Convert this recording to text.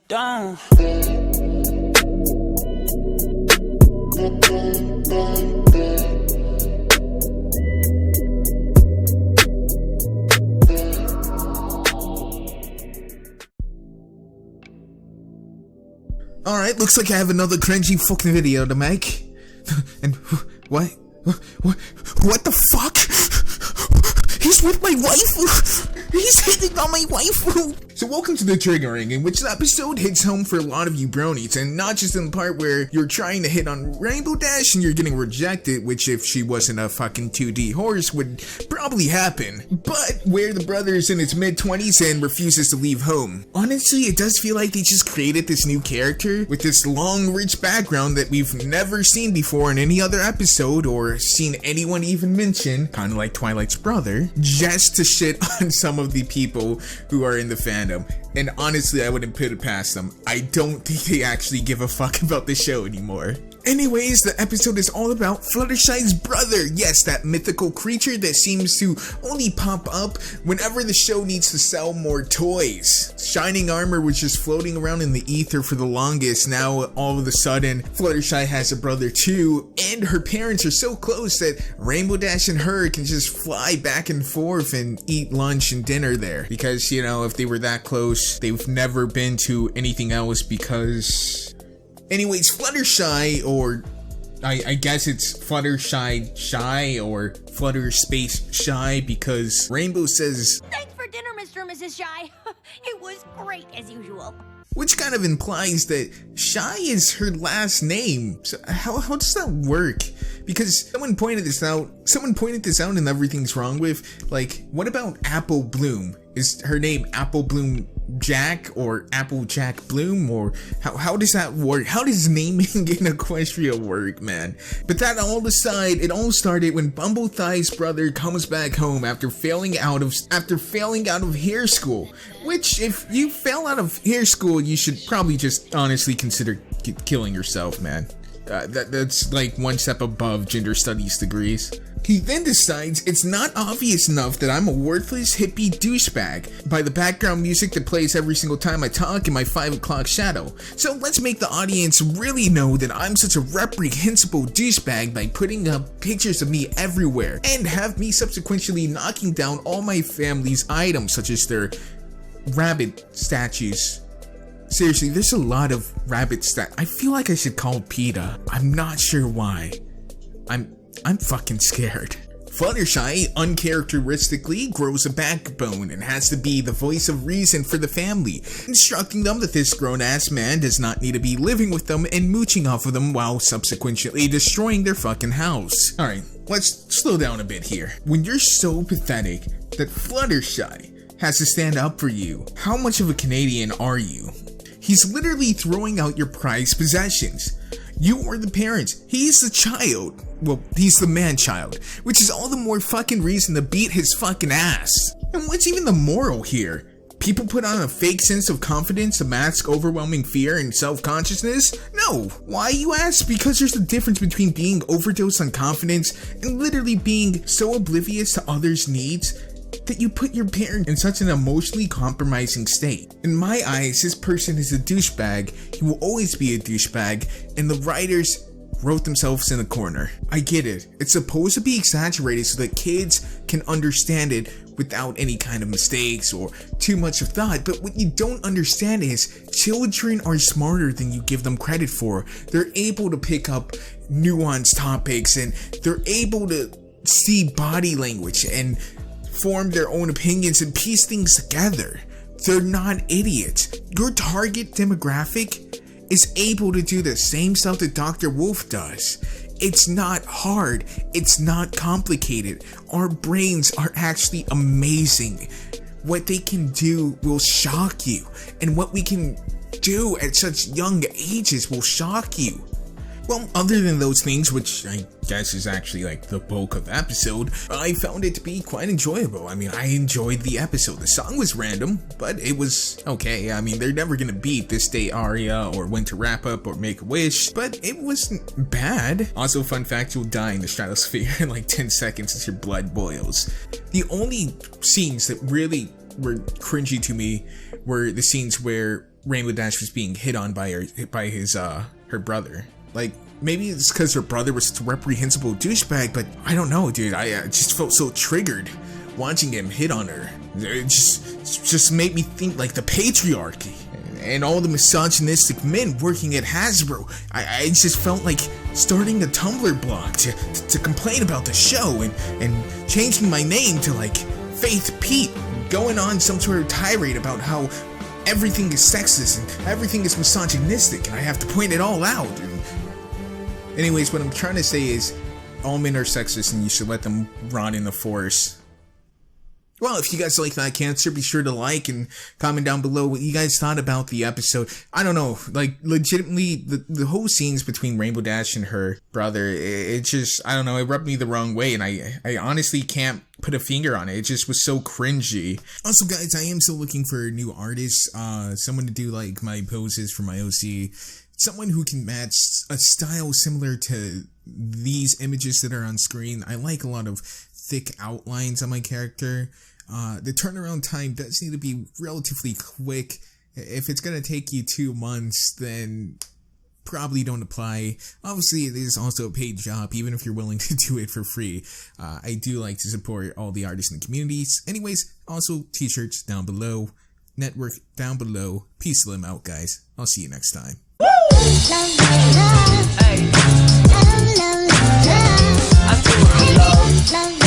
Don't. Alright, looks like I have another cringy fucking video to make. And what? What the fuck? He's with my wife! He's hitting on my wife! So welcome to the triggering, in which the episode hits home for a lot of you bronies, and not just in the part where you're trying to hit on Rainbow Dash and you're getting rejected, which if she wasn't a fucking 2D horse would probably happen, but where the brother is in his mid-20s and refuses to leave home. Honestly, it does feel like they just created this new character with this long, rich background that we've never seen before in any other episode or seen anyone even mention, kind of like Twilight's brother, just to shit on some of the people who are in the fandom. And honestly, I wouldn't put it past them. I don't think they actually give a fuck about the show anymore. Anyways, the episode is all about Fluttershy's brother. Yes, that mythical creature that seems to only pop up whenever the show needs to sell more toys. Shining Armor was just floating around in the ether for the longest. Now, all of a sudden, Fluttershy has a brother too, and her parents are so close that Rainbow Dash and her can just fly back and forth and eat lunch and dinner there. Because, you know, if they were that close, they've never been to anything else because... Anyways, Fluttershy, or I guess it's Fluttershy Shy or Flutter Space Shy, because Rainbow says, "Thanks for dinner, Mr. and Mrs. Shy. It was great as usual." Which kind of implies that Shy is her last name. So how does that work? Because someone pointed this out and everything's wrong with, like, what about Apple Bloom? Is her name Apple Bloom Jack or Apple Jack Bloom, or how does that work? How does naming in Equestria work, man? But that all aside, it all started when Bumblethigh's brother comes back home after failing out of hair school. Which, if you fail out of hair school, you should probably just honestly consider killing yourself, man. That's like one step above gender studies degrees. He then decides it's not obvious enough that I'm a worthless hippie douchebag by the background music that plays every single time I talk in my 5 o'clock shadow. So let's make the audience really know that I'm such a reprehensible douchebag by putting up pictures of me everywhere, and have me subsequently knocking down all my family's items, such as their rabbit statues. Seriously, there's a lot of rabbit I feel like I should call PETA. I'm not sure why. I'm fucking scared. Fluttershy uncharacteristically grows a backbone and has to be the voice of reason for the family, instructing them that this grown-ass man does not need to be living with them and mooching off of them while subsequently destroying their fucking house. Alright, let's slow down a bit here. When you're so pathetic that Fluttershy has to stand up for you, how much of a Canadian are you? He's literally throwing out your prized possessions. You are the parents. He's the child. Well, he's the man-child, which is all the more fucking reason to beat his fucking ass. And what's even the moral here? People put on a fake sense of confidence to mask overwhelming fear and self-consciousness? No. Why, you ask? Because there's a difference between being overdosed on confidence and literally being so oblivious to others' needs that you put your parent in such an emotionally compromising state. In my eyes, this person is a douchebag. He will always be a douchebag, and the writers wrote themselves in a corner. I get it. It's supposed to be exaggerated so that kids can understand it without any kind of mistakes or too much of thought, but what you don't understand is children are smarter than you give them credit for. They're able to pick up nuanced topics, and they're able to see body language and form their own opinions and piece things together. They're not idiots. Your target demographic is able to do the same stuff that Dr. Wolf does. It's not hard. It's not complicated. Our brains are actually amazing. What they can do will shock you, and what we can do at such young ages will shock you. Well, other than those things, which I guess is actually like the bulk of the episode, I found it to be quite enjoyable. I mean, I enjoyed the episode. The song was random, but it was okay. I mean, they're never gonna beat This Day Aria or When to Wrap Up or Make a Wish, but it wasn't bad. Also, fun fact, you'll die in the stratosphere in like 10 seconds as your blood boils. The only scenes that really were cringy to me were the scenes where Rainbow Dash was being hit on by her brother. Like, maybe it's because her brother was such a reprehensible douchebag, but I don't know, dude. I just felt so triggered watching him hit on her. It just made me think like the patriarchy and all the misogynistic men working at Hasbro. I just felt like starting a Tumblr blog to complain about the show and changing my name to like Faith Pete, going on some sort of tirade about how everything is sexist and everything is misogynistic, and I have to point it all out. And anyways, what I'm trying to say is all men are sexist and you should let them rot in the forest. Well, if you guys like that cancer, be sure to like and comment down below what you guys thought about the episode. I don't know, like, legitimately, the whole scenes between Rainbow Dash and her brother, it just, I don't know, it rubbed me the wrong way, and I honestly can't put a finger on it. It just was so cringy. Also, guys, I am still looking for new artists, someone to do, like, my poses for my OC, someone who can match a style similar to these images that are on screen. I like a lot of thick outlines on my character. The turnaround time does need to be relatively quick. If it's gonna take you 2 months, then probably don't apply. Obviously, it is also a paid job, even if you're willing to do it for free. I do like to support all the artists in the communities. Anyways, also t-shirts down below, network down below. Peace, Slim out, guys. I'll see you next time. Hey. I feel love.